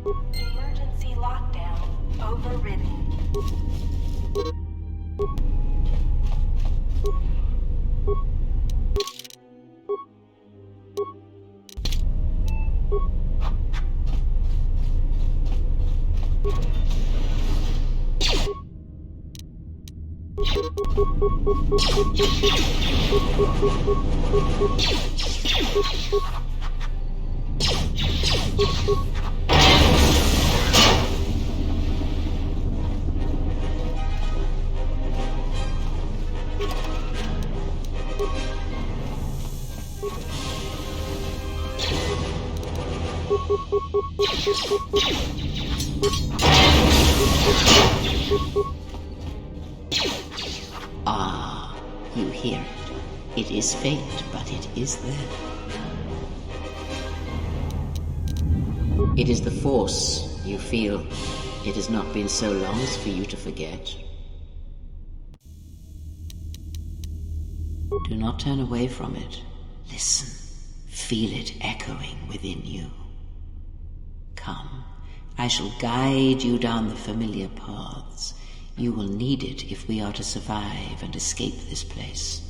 Emergency lockdown overridden. Ah, you hear it. It is faint, but it is there. It is the Force, you feel. It has not been so long as for you to forget. Do not turn away from it. Listen. Feel it echoing within you. Come, I shall guide you down the familiar paths. You will need it if we are to survive and escape this place.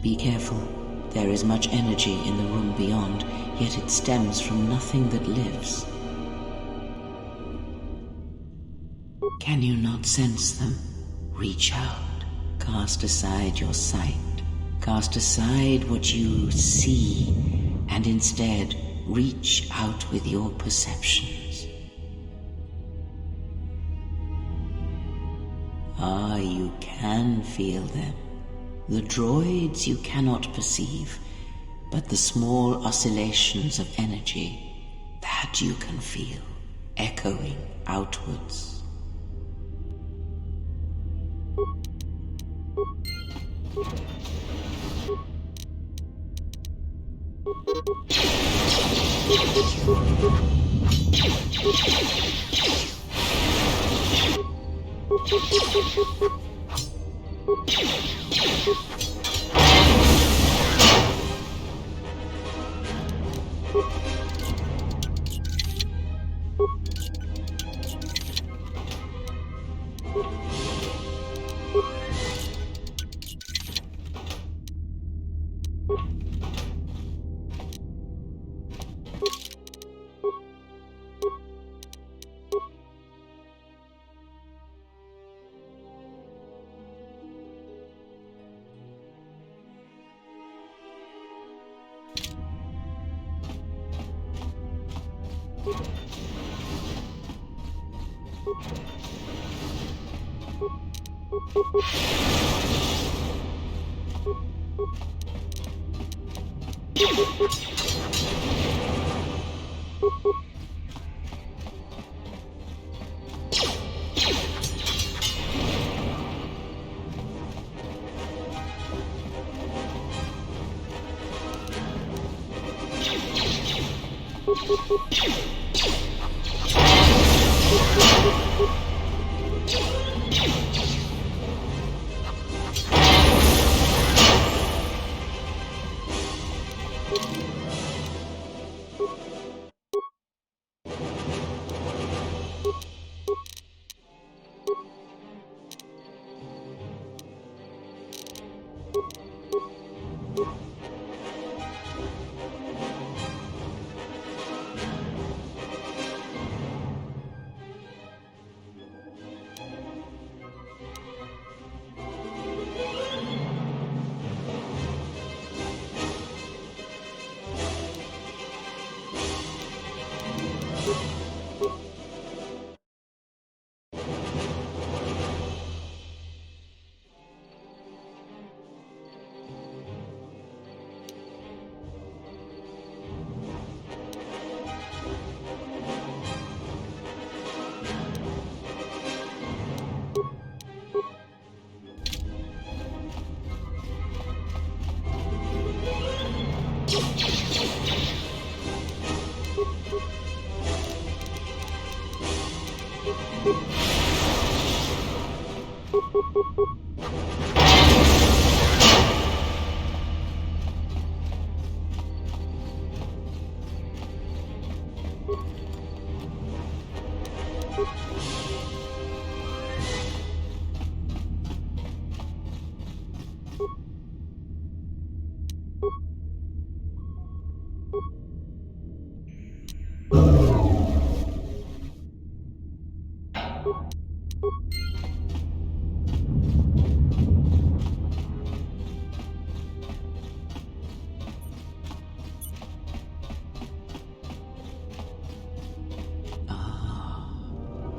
Be careful. There is much energy in the room beyond, yet it stems from nothing that lives. Can you not sense them? Reach out. Cast aside your sight. Cast aside what you see, and instead reach out with your perceptions. Ah, you can feel them. The droids you cannot perceive, but the small oscillations of energy, that you can feel, echoing outwards.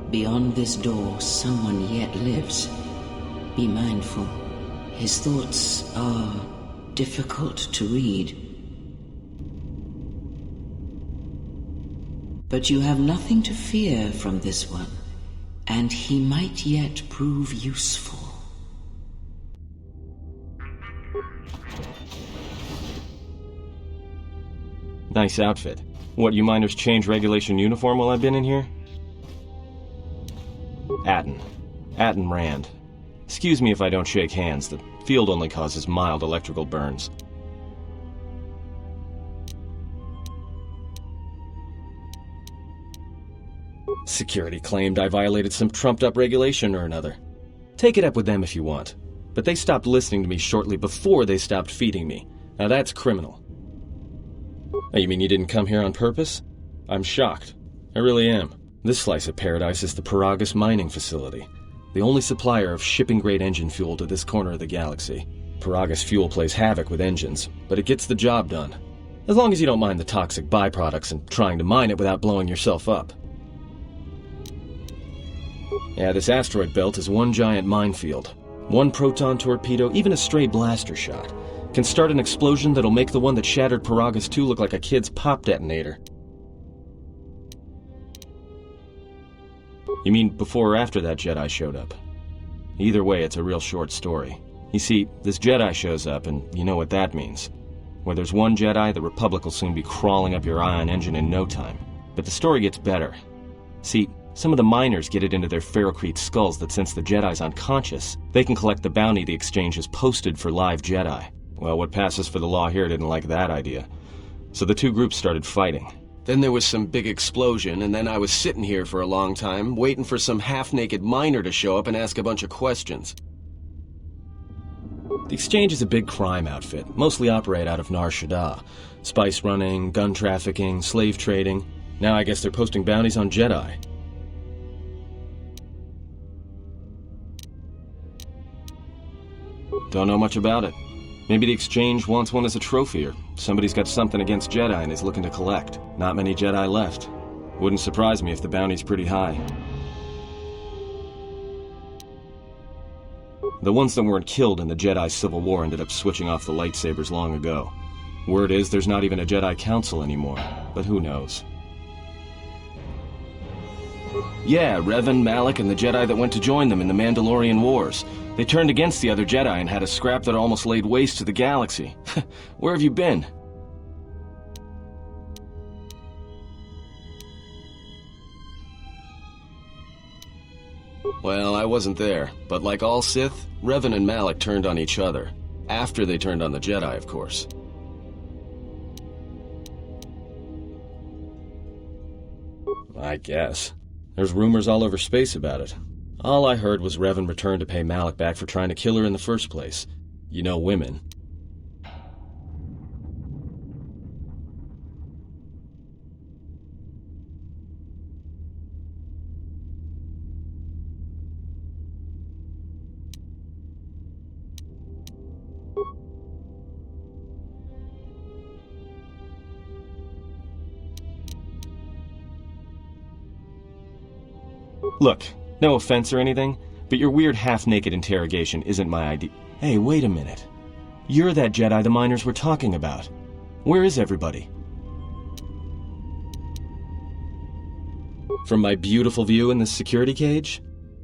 Beyond this door, someone yet lives. Be mindful. His thoughts are difficult to read. But you have nothing to fear from this one, and he might yet prove useful. Nice outfit. What, you miners change regulation uniform while I've been in here? Atten Rand. Excuse me if I don't shake hands. The field only causes mild electrical burns. Security claimed I violated some trumped-up regulation or another. Take it up with them if you want. But they stopped listening to me shortly before they stopped feeding me. Now that's criminal. Oh, you mean you didn't come here on purpose? I'm shocked. I really am. This slice of paradise is the Peragus mining facility, the only supplier of shipping-grade engine fuel to this corner of the galaxy. Peragus fuel plays havoc with engines, but it gets the job done. As long as you don't mind the toxic byproducts and trying to mine it without blowing yourself up. Yeah, this asteroid belt is one giant minefield. One proton torpedo, even a stray blaster shot, can start an explosion that'll make the one that shattered Peragus 2 look like a kid's pop detonator. You mean before or after that Jedi showed up? Either way, it's a real short story. You see, this Jedi shows up, and you know what that means. Where there's one Jedi, the Republic will soon be crawling up your ion engine in no time. But the story gets better. See, some of the miners get it into their ferrocrete skulls that since the Jedi's unconscious, they can collect the bounty the exchange has posted for live Jedi. Well, what passes for the law here didn't like that idea. So the two groups started fighting. Then there was some big explosion, and then I was sitting here for a long time, waiting for some half-naked miner to show up and ask a bunch of questions. The Exchange is a big crime outfit, mostly operate out of Nar Shaddaa. Spice running, gun trafficking, slave trading. Now I guess they're posting bounties on Jedi. Don't know much about it. Maybe the Exchange wants one as a trophy, or somebody's got something against Jedi and is looking to collect. Not many Jedi left. Wouldn't surprise me if the bounty's pretty high. The ones that weren't killed in the Jedi Civil War ended up switching off the lightsabers long ago. Word is there's not even a Jedi Council anymore, but who knows. Yeah, Revan, Malak, and the Jedi that went to join them in the Mandalorian Wars. They turned against the other Jedi and had a scrap that almost laid waste to the galaxy. Where have you been? Well, I wasn't there, but like all Sith, Revan and Malak turned on each other. After they turned on the Jedi, of course. I guess. There's rumors all over space about it. All I heard was Revan returned to pay Malak back for trying to kill her in the first place. You know women. Look, no offense or anything, but your weird half-naked interrogation isn't my idea. Hey, wait a minute. You're that Jedi the miners were talking about. Where is everybody? From my beautiful view in this security cage?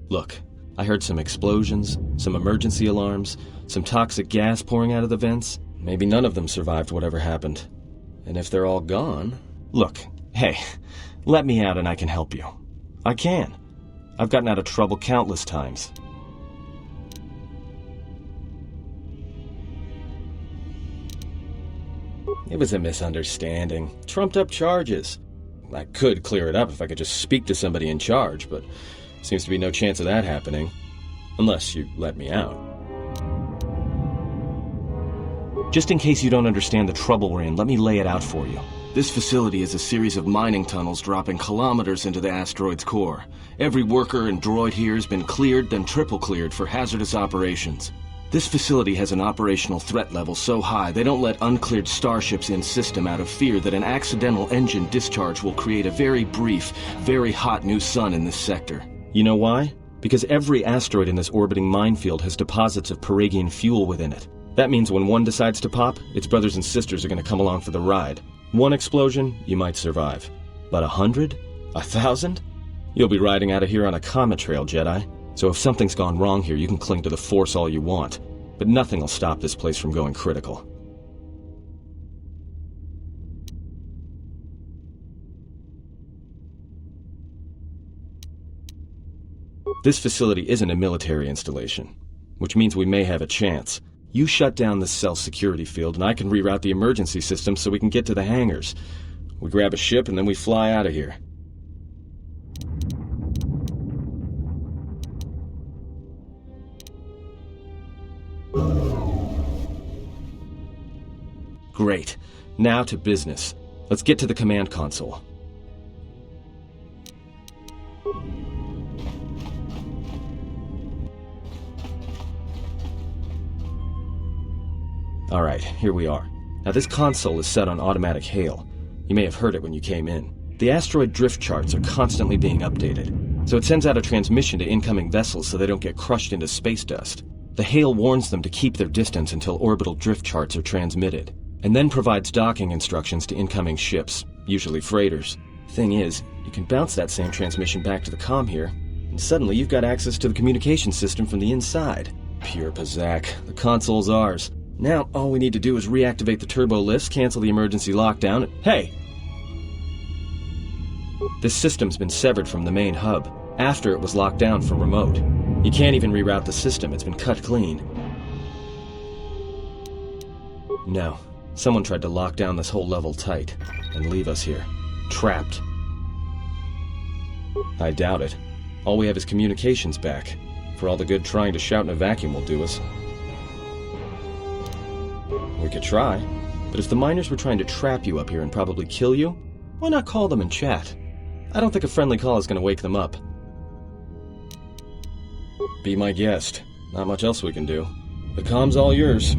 Look, I heard some explosions, some emergency alarms, some toxic gas pouring out of the vents. Maybe none of them survived whatever happened. And if they're all gone... Look, hey, let me out and I can help you. I can. I've gotten out of trouble countless times. It was a misunderstanding. Trumped up charges. I could clear it up if I could just speak to somebody in charge, but seems to be no chance of that happening. Unless you let me out. Just in case you don't understand the trouble we're in, let me lay it out for you. This facility is a series of mining tunnels dropping kilometers into the asteroid's core. Every worker and droid here has been cleared, then triple cleared for hazardous operations. This facility has an operational threat level so high they don't let uncleared starships in system out of fear that an accidental engine discharge will create a very brief, very hot new sun in this sector. You know why? Because every asteroid in this orbiting minefield has deposits of Peragian fuel within it. That means when one decides to pop, its brothers and sisters are going to come along for the ride. One explosion, you might survive. But 100? 1,000? You'll be riding out of here on a comet trail, Jedi. So if something's gone wrong here, you can cling to the Force all you want. But nothing will stop this place from going critical. This facility isn't a military installation, which means we may have a chance. You shut down this cell security field, and I can reroute the emergency system so we can get to the hangars. We grab a ship, and then we fly out of here. Great. Now to business. Let's get to the command console. Alright, here we are. Now this console is set on automatic hail. You may have heard it when you came in. The asteroid drift charts are constantly being updated, so it sends out a transmission to incoming vessels so they don't get crushed into space dust. The hail warns them to keep their distance until orbital drift charts are transmitted, and then provides docking instructions to incoming ships, usually freighters. Thing is, you can bounce that same transmission back to the comm here, and suddenly you've got access to the communication system from the inside. Pure Pazak. The console's ours. Now, all we need to do is reactivate the turbo lifts, cancel the emergency lockdown, and... Hey! This system's been severed from the main hub, after it was locked down from remote. You can't even reroute the system, it's been cut clean. No. Someone tried to lock down this whole level tight, and leave us here. Trapped. I doubt it. All we have is communications back. For all the good trying to shout in a vacuum will do us. We could try, but if the miners were trying to trap you up here and probably kill you, why not call them and chat? I don't think a friendly call is going to wake them up. Be my guest. Not much else we can do. The comm's all yours.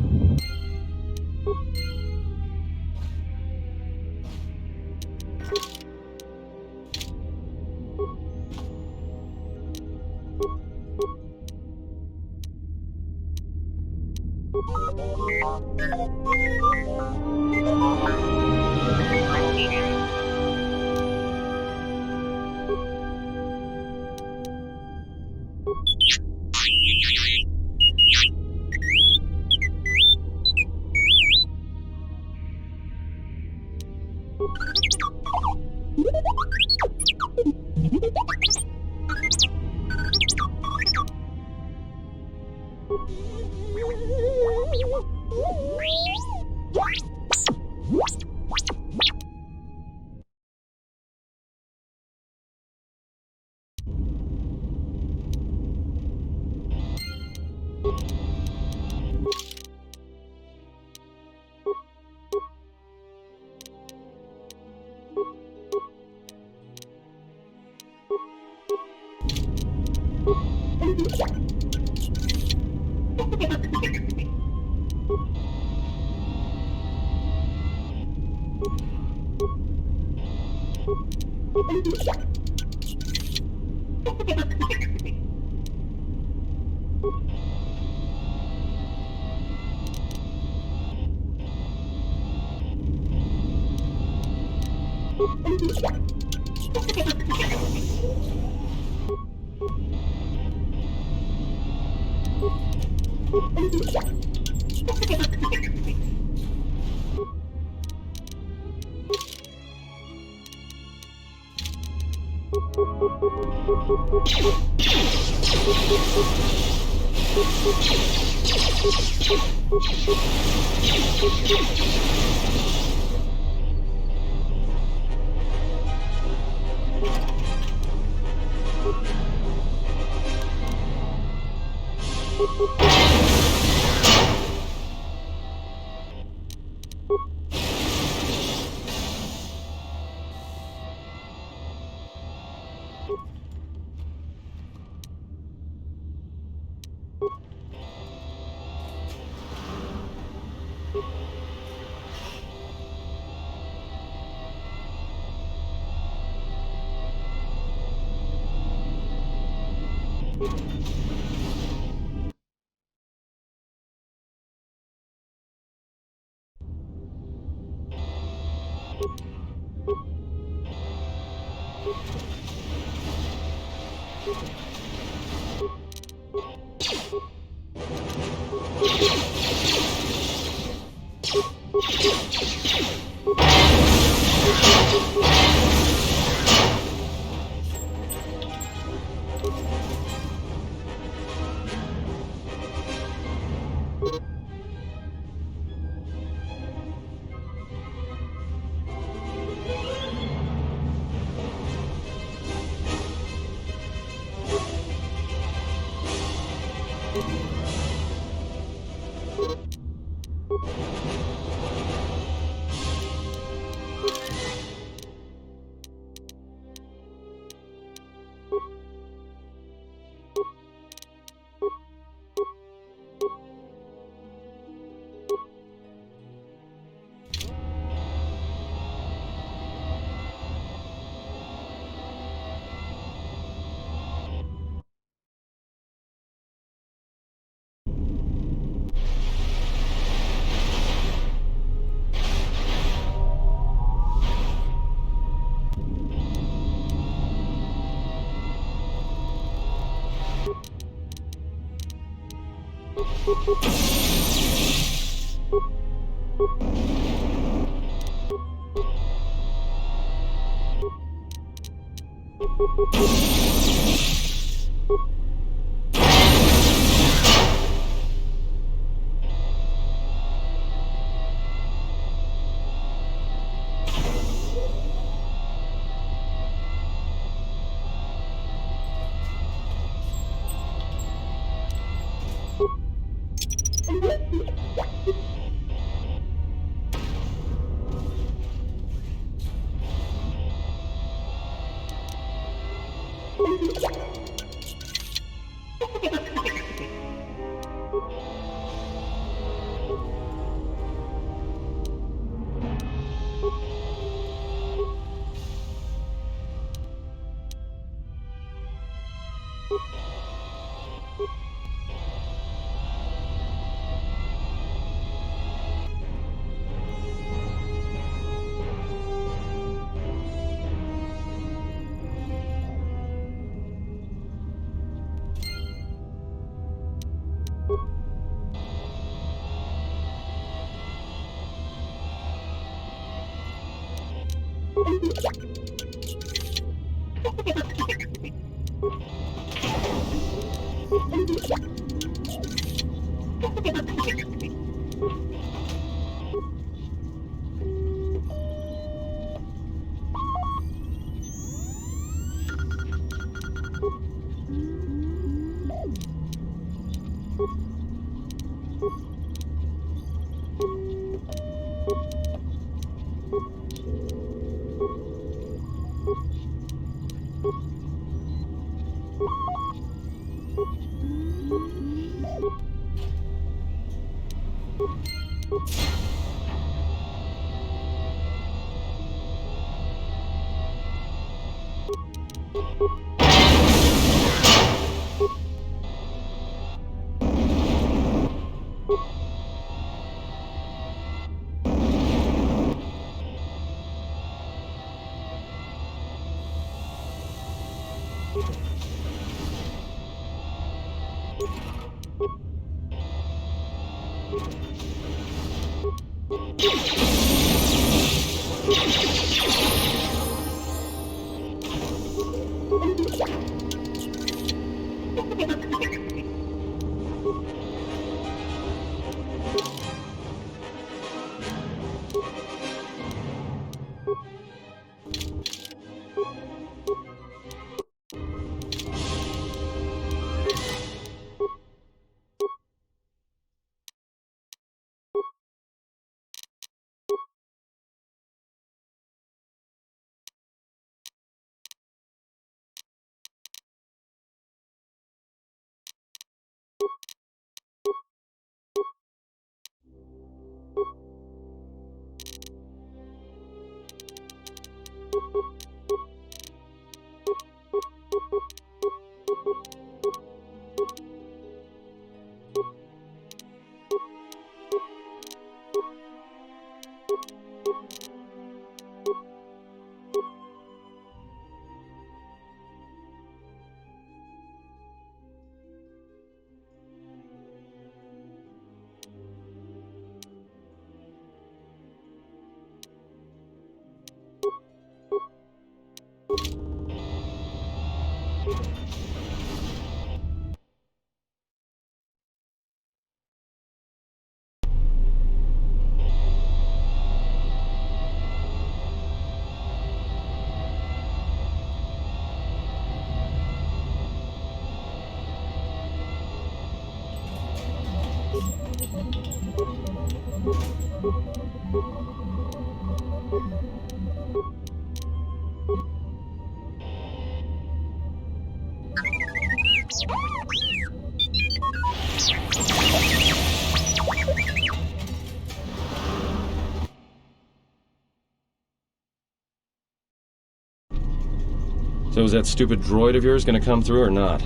So is that stupid droid of yours gonna come through or not?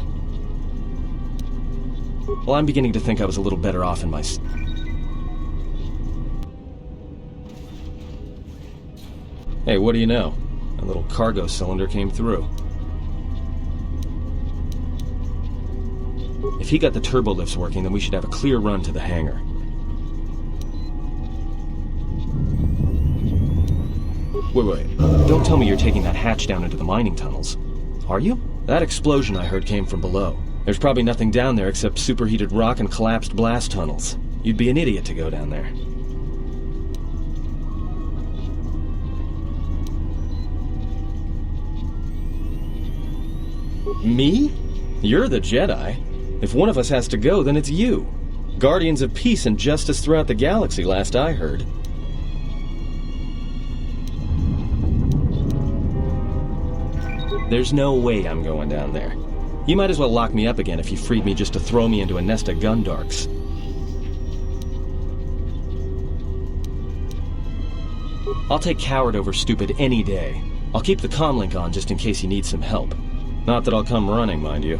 Well, I'm beginning to think I was a little better off in my... Hey, what do you know? A little cargo cylinder came through. If he got the turbo lifts working, then we should have a clear run to the hangar. Wait. Don't tell me you're taking that hatch down into the mining tunnels. Are you? That explosion I heard came from below. There's probably nothing down there except superheated rock and collapsed blast tunnels. You'd be an idiot to go down there. Me? You're the Jedi. If one of us has to go, then it's you. Guardians of peace and justice throughout the galaxy, last I heard. There's no way I'm going down there. You might as well lock me up again if you freed me just to throw me into a nest of Gundarks. I'll take coward over stupid any day. I'll keep the comlink on just in case you need some help. Not that I'll come running, mind you.